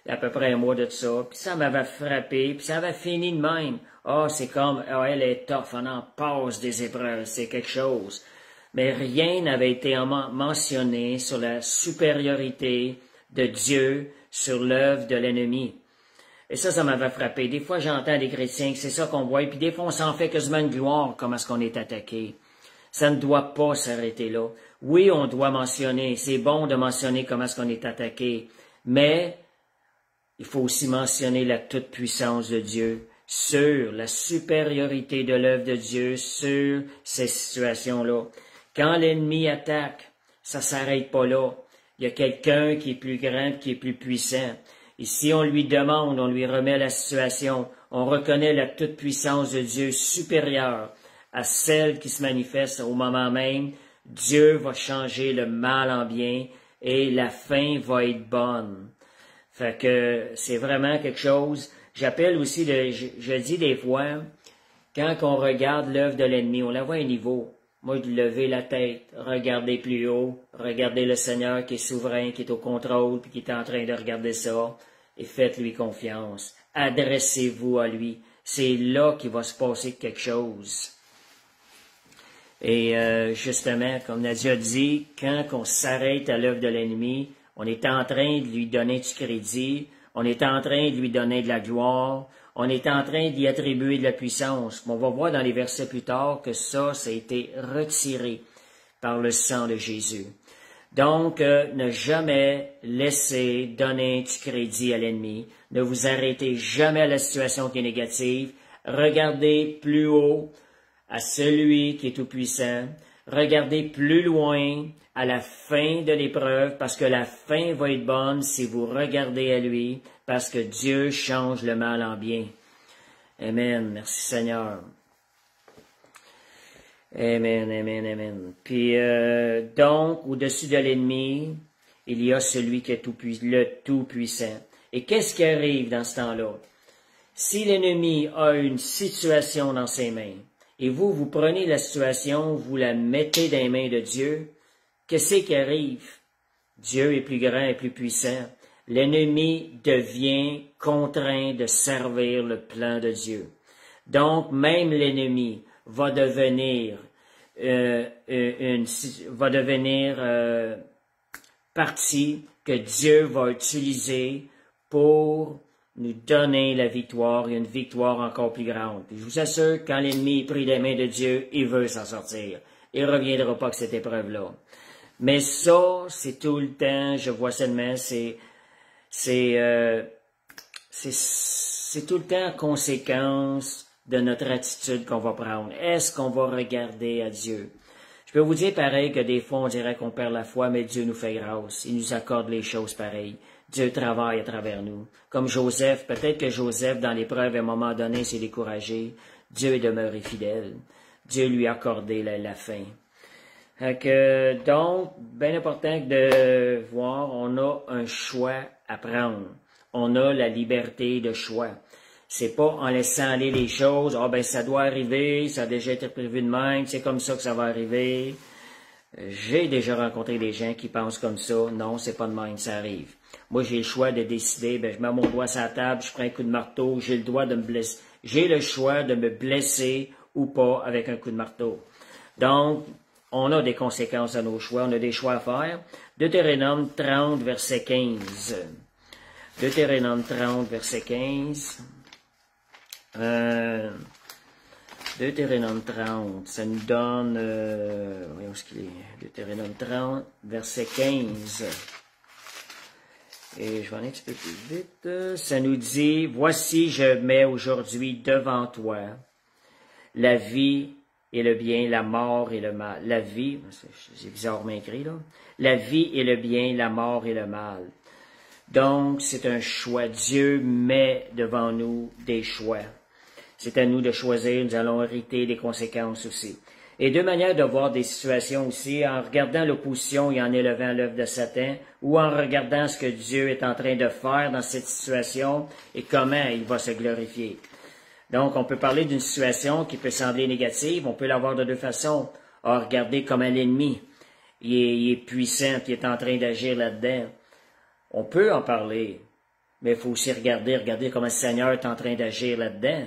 à peu près un mois de ça, puis ça m'avait frappé, puis ça avait fini de même. C'est comme, elle est tough, on en passe des épreuves, c'est quelque chose. Mais rien n'avait été mentionné sur la supériorité de Dieu sur l'œuvre de l'ennemi. Et ça m'avait frappé. Des fois, j'entends des chrétiens que c'est ça qu'on voit, et puis des fois, on s'en fait quasiment une gloire, comment est-ce qu'on est attaqué. Ça ne doit pas s'arrêter là. Oui, on doit mentionner, c'est bon de mentionner comment est-ce qu'on est attaqué, mais il faut aussi mentionner la toute-puissance de Dieu sur la supériorité de l'œuvre de Dieu sur ces situations-là. Quand l'ennemi attaque, ça s'arrête pas là. Il y a quelqu'un qui est plus grand, qui est plus puissant. Et si on lui demande, on lui remet la situation, on reconnaît la toute-puissance de Dieu supérieure à celle qui se manifeste au moment même, Dieu va changer le mal en bien et la fin va être bonne. Fait que c'est vraiment quelque chose. J'appelle aussi, je dis des fois, quand on regarde l'œuvre de l'ennemi, on la voit à un niveau. Moi, de lever la tête, regarder plus haut, regarder le Seigneur qui est souverain, qui est au contrôle, puis qui est en train de regarder ça, et faites-lui confiance. Adressez-vous à lui. C'est là qu'il va se passer quelque chose. Et justement, comme Nadia a dit, quand on s'arrête à l'œuvre de l'ennemi, on est en train de lui donner du crédit, on est en train de lui donner de la gloire, on est en train d'y attribuer de la puissance. On va voir dans les versets plus tard que ça a été retiré par le sang de Jésus. Donc, ne jamais laisser donner du crédit à l'ennemi. Ne vous arrêtez jamais à la situation qui est négative. Regardez plus haut à celui qui est tout-puissant. Regardez plus loin à la fin de l'épreuve, parce que la fin va être bonne si vous regardez à lui, parce que Dieu change le mal en bien. Amen. Merci Seigneur. Amen, amen, amen. Puis, donc, au-dessus de l'ennemi, il y a celui qui est le tout-puissant. Et qu'est-ce qui arrive dans ce temps-là? Si l'ennemi a une situation dans ses mains, et vous, vous prenez la situation, vous la mettez dans les mains de Dieu, qu'est-ce qui arrive? Dieu est plus grand et plus puissant. L'ennemi devient contraint de servir le plan de Dieu. Donc, même l'ennemi va devenir partie que Dieu va utiliser pour nous donner la victoire et une victoire encore plus grande. Puis je vous assure, quand l'ennemi est pris des mains de Dieu, il veut s'en sortir. Il ne reviendra pas avec cette épreuve-là. Mais ça, c'est tout le temps, je vois seulement, c'est tout le temps conséquence de notre attitude qu'on va prendre. Est-ce qu'on va regarder à Dieu? Je peux vous dire pareil que des fois on dirait qu'on perd la foi, mais Dieu nous fait grâce. Il nous accorde les choses pareilles. Dieu travaille à travers nous. Comme Joseph, peut-être que Joseph, dans l'épreuve, à un moment donné, s'est découragé. Dieu est demeuré fidèle. Dieu lui a accordé la fin. Donc, bien important de voir, on a un choix à prendre. On a la liberté de choix. C'est pas en laissant aller les choses, ah ben ça doit arriver, ça a déjà été prévu de même, c'est comme ça que ça va arriver. J'ai déjà rencontré des gens qui pensent comme ça. Non, c'est pas de même, ça arrive. Moi, j'ai le choix de décider, ben je mets mon doigt sur la table, je prends un coup de marteau, j'ai le droit de me blesser. J'ai le choix de me blesser ou pas avec un coup de marteau. Donc, on a des conséquences à nos choix, on a des choix à faire. Deutéronome 30, verset 15. Deutéronome 30, verset 15. Deutéronome 30, ça nous donne, voyons ce qu'il est, Deutéronome 30, verset 15. Et je vais aller un petit peu plus vite. Ça nous dit, voici, je mets aujourd'hui devant toi la vie et le bien, la mort et le mal. La vie, c'est bizarrement écrit là. La vie et le bien, la mort et le mal. Donc, c'est un choix. Dieu met devant nous des choix. C'est à nous de choisir, nous allons hériter des conséquences aussi. Et deux manières de voir des situations aussi, en regardant l'opposition et en élevant l'œuvre de Satan, ou en regardant ce que Dieu est en train de faire dans cette situation et comment il va se glorifier. Donc, on peut parler d'une situation qui peut sembler négative, on peut l'avoir de deux façons. À regarder comment l'ennemi, il est puissant, puis il est en train d'agir là-dedans. On peut en parler, mais il faut aussi regarder comment le Seigneur est en train d'agir là-dedans.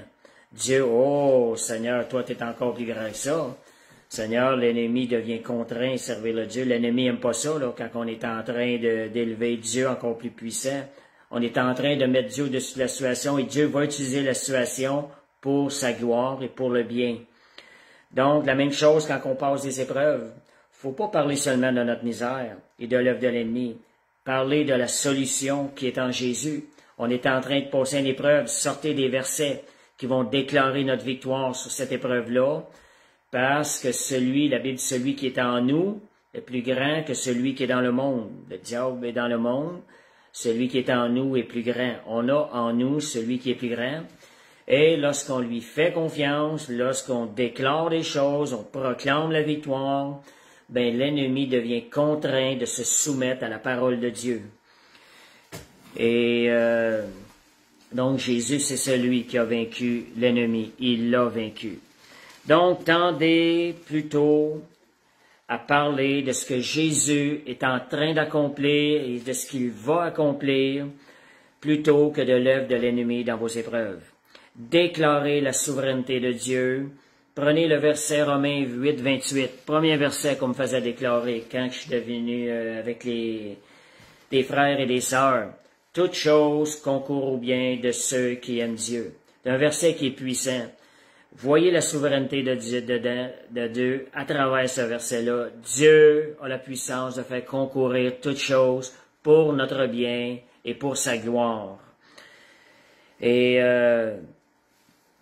Dieu, oh Seigneur, toi tu es encore plus grand que ça. Seigneur, l'ennemi devient contraint à servir le Dieu. L'ennemi n'aime pas ça, là, quand on est en train d'élever Dieu encore plus puissant. On est en train de mettre Dieu au-dessus de la situation et Dieu va utiliser la situation pour sa gloire et pour le bien. Donc, la même chose quand on passe des épreuves. Faut pas parler seulement de notre misère et de l'œuvre de l'ennemi. Parler de la solution qui est en Jésus. On est en train de passer une épreuve. Sortez des versets qui vont déclarer notre victoire sur cette épreuve-là, parce que la Bible dit, celui qui est en nous est plus grand que celui qui est dans le monde. Le diable est dans le monde, celui qui est en nous est plus grand. On a en nous celui qui est plus grand, et lorsqu'on lui fait confiance, lorsqu'on déclare des choses, on proclame la victoire, ben l'ennemi devient contraint de se soumettre à la parole de Dieu. Et donc, Jésus, c'est celui qui a vaincu l'ennemi. Il l'a vaincu. Donc, tendez plutôt à parler de ce que Jésus est en train d'accomplir et de ce qu'il va accomplir, plutôt que de l'œuvre de l'ennemi dans vos épreuves. Déclarez la souveraineté de Dieu. Prenez le verset Romains 8, 28. Premier verset qu'on me faisait déclarer quand je suis devenu avec des frères et des sœurs. Toute chose concourt au bien de ceux qui aiment Dieu. C'est un verset qui est puissant. Voyez la souveraineté de Dieu à travers ce verset-là. Dieu a la puissance de faire concourir toutes choses pour notre bien et pour sa gloire. Et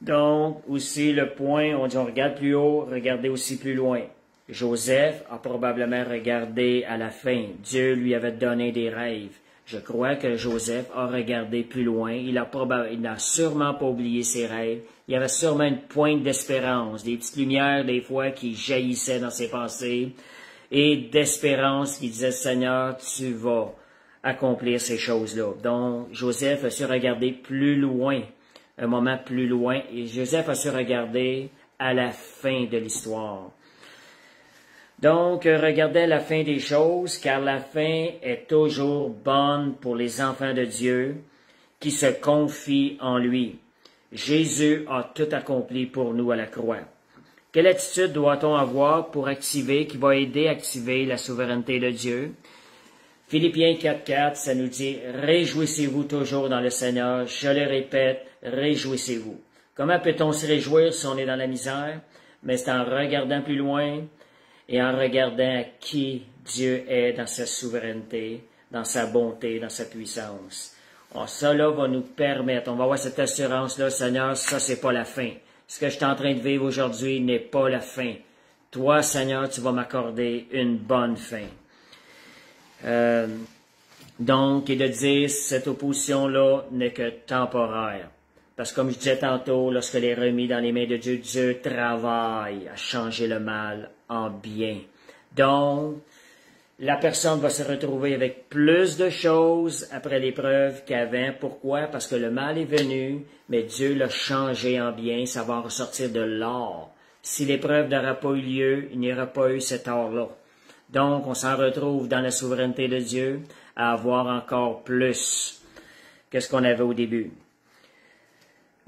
donc, aussi le point, on dit on regarde plus haut, regardez aussi plus loin. Joseph a probablement regardé à la fin. Dieu lui avait donné des rêves. Je crois que Joseph a regardé plus loin. Il n'a sûrement pas oublié ses rêves. Il y avait sûrement une pointe d'espérance, des petites lumières des fois qui jaillissaient dans ses pensées, et d'espérance qui disait, Seigneur, tu vas accomplir ces choses-là. Donc, Joseph a su regarder plus loin, un moment plus loin, et Joseph a su regarder à la fin de l'histoire. Donc, regardez la fin des choses, car la fin est toujours bonne pour les enfants de Dieu qui se confient en lui. Jésus a tout accompli pour nous à la croix. Quelle attitude doit-on avoir pour activer, qui va aider à activer la souveraineté de Dieu? Philippiens 4.4, ça nous dit « Réjouissez-vous toujours dans le Seigneur. Je le répète, réjouissez-vous. » Comment peut-on se réjouir si on est dans la misère? Mais c'est en regardant plus loin et en regardant qui Dieu est dans sa souveraineté, dans sa bonté, dans sa puissance. Alors, ça là va nous permettre, on va avoir cette assurance-là, Seigneur, ça c'est pas la fin. Ce que je suis en train de vivre aujourd'hui n'est pas la fin. Toi, Seigneur, tu vas m'accorder une bonne fin. Donc, et de dire, cette opposition-là n'est que temporaire. Parce que comme je disais tantôt, lorsqu'elle est remise dans les mains de Dieu, Dieu travaille à changer le mal en bien. Donc, la personne va se retrouver avec plus de choses après l'épreuve qu'avant. Pourquoi? Parce que le mal est venu, mais Dieu l'a changé en bien, ça va en ressortir de l'or. Si l'épreuve n'aura pas eu lieu, il n'y aura pas eu cet or-là. Donc, on s'en retrouve dans la souveraineté de Dieu à avoir encore plus que ce qu'on avait au début.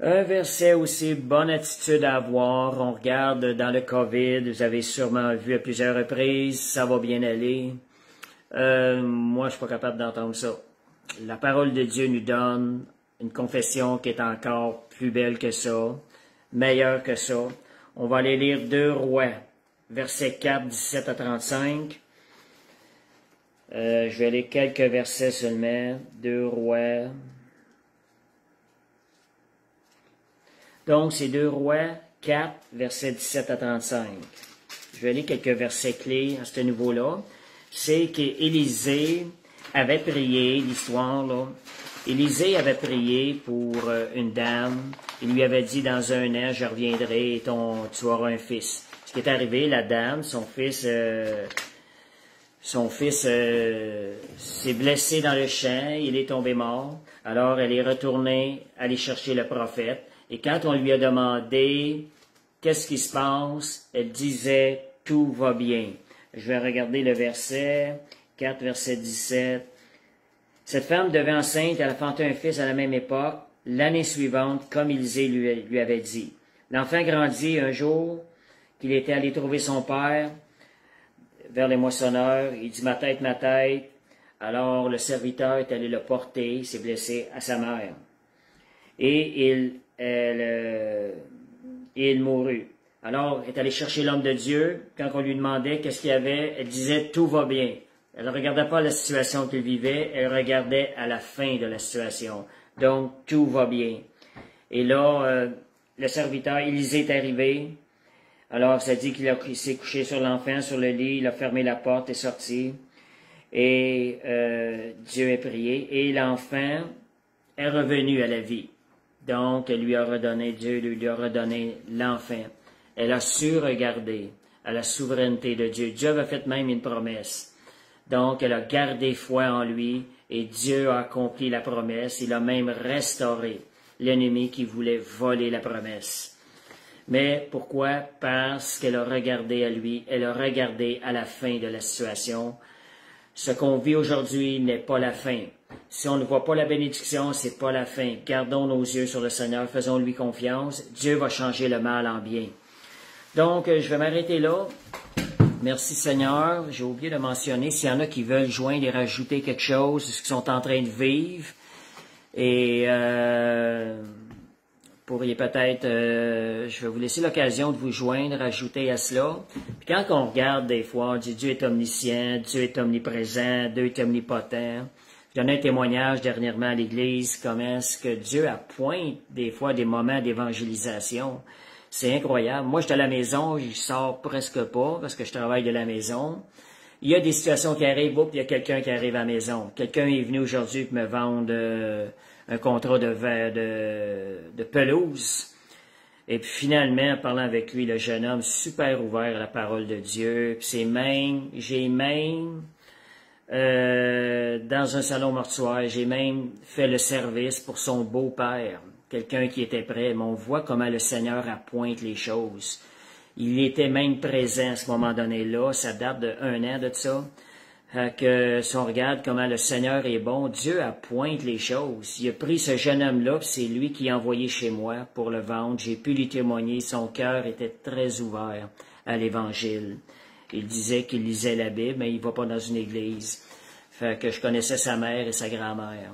Un verset aussi, bonne attitude à avoir. On regarde dans le COVID, vous avez sûrement vu à plusieurs reprises, ça va bien aller. Moi, je suis pas capable d'entendre ça. La parole de Dieu nous donne une confession qui est encore plus belle que ça, meilleure que ça. On va aller lire 2 Rois, versets 4, 17 à 35. Je vais lire quelques versets seulement. 2 Rois. Donc, c'est 2 Rois 4, versets 17 à 35. Je vais lire quelques versets clés à ce niveau-là. C'est qu'Élisée avait prié, l'histoire, là. Élisée avait prié pour une dame. Il lui avait dit, dans 1 an, je reviendrai et tu auras un fils. Ce qui est arrivé, la dame, son fils s'est blessé dans le champ, il est tombé mort. Alors, elle est retournée aller chercher le prophète. Et quand on lui a demandé qu'est-ce qui se passe, elle disait tout va bien. Je vais regarder le verset 4, verset 17. Cette femme devint enceinte, elle a enfanté un fils à la même époque, l'année suivante, comme Élisée lui avait dit. L'enfant grandit un jour qu'il était allé trouver son père vers les moissonneurs. Il dit ma tête, ma tête. Alors le serviteur est allé le porter, il s'est blessé à sa mère. Et il mourut. Alors, elle est allée chercher l'homme de Dieu. Quand on lui demandait qu'est-ce qu'il y avait, elle disait « tout va bien ». Elle ne regardait pas la situation qu'il vivait, elle regardait à la fin de la situation. Donc, tout va bien. Et là, le serviteur, Élisée est arrivé. Alors, ça dit qu'il s'est couché sur l'enfant, sur le lit, il a fermé la porte, est sorti. Et Dieu a prié. Et l'enfant est revenu à la vie. Donc, Dieu lui a redonné l'enfant. Elle a su regarder à la souveraineté de Dieu. Dieu avait fait même une promesse. Donc, elle a gardé foi en lui et Dieu a accompli la promesse. Il a même restauré l'ennemi qui voulait voler la promesse. Mais pourquoi? Parce qu'elle a regardé à lui, elle a regardé à la fin de la situation. Ce qu'on vit aujourd'hui n'est pas la fin. Si on ne voit pas la bénédiction, c'est pas la fin. Gardons nos yeux sur le Seigneur, faisons-lui confiance. Dieu va changer le mal en bien. Donc, je vais m'arrêter là. Merci Seigneur. J'ai oublié de mentionner, s'il y en a qui veulent joindre et rajouter quelque chose, ce qu'ils sont en train de vivre. Et pourriez peut-être, je vais vous laisser l'occasion de vous joindre, rajouter à cela. Puis quand on regarde des fois, on dit Dieu est omniscient, Dieu est omniprésent, Dieu est omnipotent. Je donnais un témoignage dernièrement à l'Église, comment est-ce que Dieu appointe des fois des moments d'évangélisation. C'est incroyable. Moi, j'étais à la maison, je sors presque pas parce que je travaille de la maison. Il y a des situations qui arrivent, puis il y a quelqu'un qui arrive à la maison. Quelqu'un est venu aujourd'hui pour me vendre un contrat de pelouse. Et puis finalement, en parlant avec lui, le jeune homme, super ouvert à la parole de Dieu. Puis j'ai même dans un salon mortuaire. J'ai même fait le service pour son beau-père, quelqu'un qui était prêt. Mais on voit comment le Seigneur appointe les choses. Il était même présent à ce moment donné-là. Ça date de 1 an de ça. Que si on regarde comment le Seigneur est bon, Dieu appointe les choses. Il a pris ce jeune homme-là, puis c'est lui qui l'a envoyé chez moi pour le vendre. J'ai pu lui témoigner. Son cœur était très ouvert à l'Évangile. Il disait qu'il lisait la Bible, mais il ne va pas dans une église. Fait que je connaissais sa mère et sa grand-mère.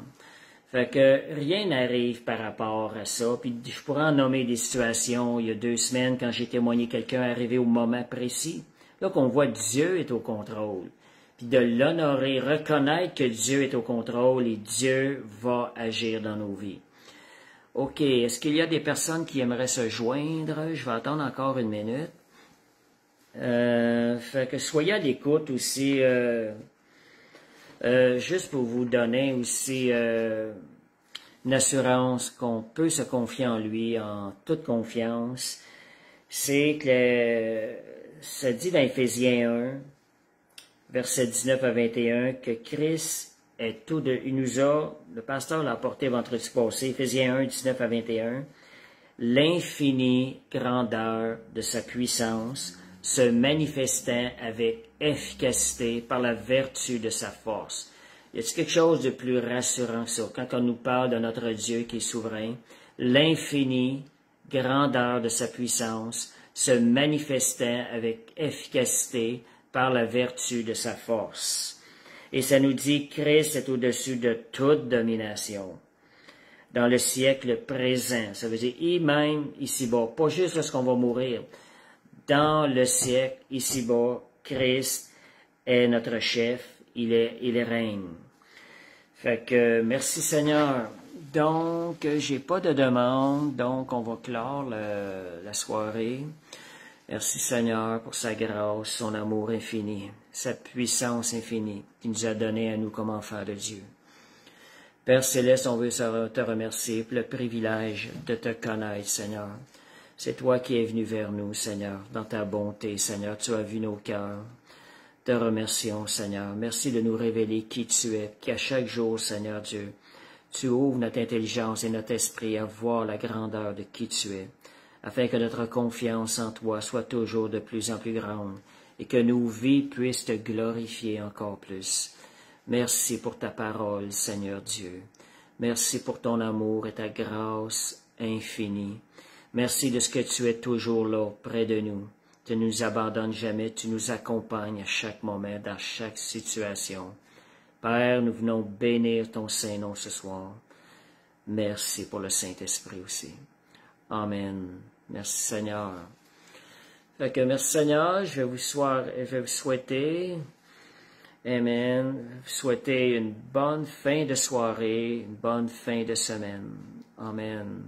Fait que rien n'arrive par rapport à ça. Puis je pourrais en nommer des situations. Il y a 2 semaines, quand j'ai témoigné quelqu'un arrivé au moment précis, là qu'on voit Dieu est au contrôle. Puis de l'honorer, reconnaître que Dieu est au contrôle et Dieu va agir dans nos vies. OK, est-ce qu'il y a des personnes qui aimeraient se joindre? Je vais attendre encore 1 minute. Fait que soyez à l'écoute aussi, juste pour vous donner aussi une assurance qu'on peut se confier en lui, en toute confiance. C'est que ça dit dans Éphésiens 1, versets 19 à 21, que Christ est tout de... Il nous a, le pasteur l'a apporté vendredi passé, Éphésiens 1, 19 à 21, l'infinie grandeur de sa puissance se manifestant avec efficacité par la vertu de sa force. Y a-t-il quelque chose de plus rassurant que ça? Quand on nous parle de notre Dieu qui est souverain, l'infinie grandeur de sa puissance se manifestant avec efficacité par la vertu de sa force. Et ça nous dit, Christ est au-dessus de toute domination. Dans le siècle présent, ça veut dire, même ici-bas, pas juste lorsqu'on va mourir. Dans le siècle ici-bas, Christ est notre chef, il règne. Fait que, merci Seigneur. Donc, j'ai pas de demande, donc on va clore la soirée. Merci Seigneur pour sa grâce, son amour infini, sa puissance infinie qu'il nous a donné à nous comme enfants de Dieu. Père Céleste, on veut te remercier pour le privilège de te connaître, Seigneur. C'est toi qui es venu vers nous, Seigneur, dans ta bonté, Seigneur. Tu as vu nos cœurs. Te remercions, Seigneur. Merci de nous révéler qui tu es, qu'à chaque jour, Seigneur Dieu, tu ouvres notre intelligence et notre esprit à voir la grandeur de qui tu es, afin que notre confiance en toi soit toujours de plus en plus grande et que nos vies puissent te glorifier encore plus. Merci pour ta parole, Seigneur Dieu. Merci pour ton amour et ta grâce infinie. Merci de ce que tu es toujours là, près de nous. Tu ne nous abandonnes jamais, tu nous accompagnes à chaque moment, dans chaque situation. Père, nous venons bénir ton Saint-Nom ce soir. Merci pour le Saint-Esprit aussi. Amen. Merci Seigneur. Fait que merci Seigneur, je vais vous souhaiter, amen, vous souhaiter une bonne fin de soirée, une bonne fin de semaine. Amen.